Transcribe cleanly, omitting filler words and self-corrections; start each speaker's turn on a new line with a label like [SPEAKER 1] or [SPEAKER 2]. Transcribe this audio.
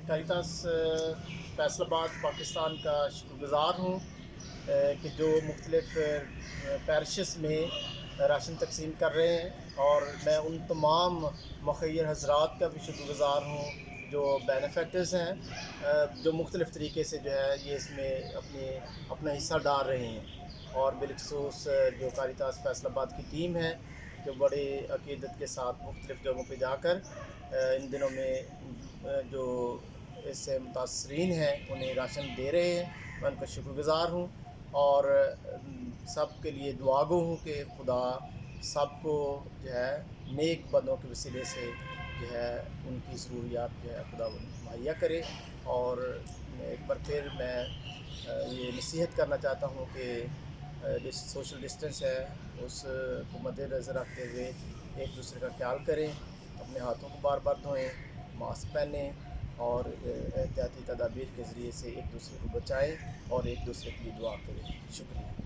[SPEAKER 1] Caritas Faisalabad Pakistan का शुक्रगुज़ार हूँ कि जो मुख्तलिफ़ पैरिशेस में राशन तकसीम कर रहे हैं, और मैं उन तमाम मुखय्यर हज़रात का भी शुक्रगुज़ार हूँ जो बेनिफिटर्स हैं, जो मुख्तलिफ़ तरीके से जो है ये इसमें अपना हिस्सा डाल रहे हैं। और बिलखसूस जो कारितास फैसलाबाद की टीम है जो बड़े अक़ीदत के साथ मुख्तलिफ़ जगहों पे जाकर इन दिनों में जो इससे मुतासरीन हैं उन्हें राशन दे रहे हैं, मैं उनका शुक्रगुज़ार हूँ। और सब के लिए दुआगो हूँ कि खुदा सबको जो है नेक बंदों के वसीले से जो है उनकी ज़रूरियात जो है खुदा मुहैया करे। और एक बार फिर मैं ये नसीहत करना चाहता हूँ कि सोशल डिस्टेंस है उसको मद्देनज़र रखते हुए एक दूसरे का ख्याल करें, अपने हाथों को बार बार धोएं, मास्क पहनें और एहतियाती तदाबीर के ज़रिए से एक दूसरे को बचाएं और एक दूसरे के लिए दुआ करें। शुक्रिया।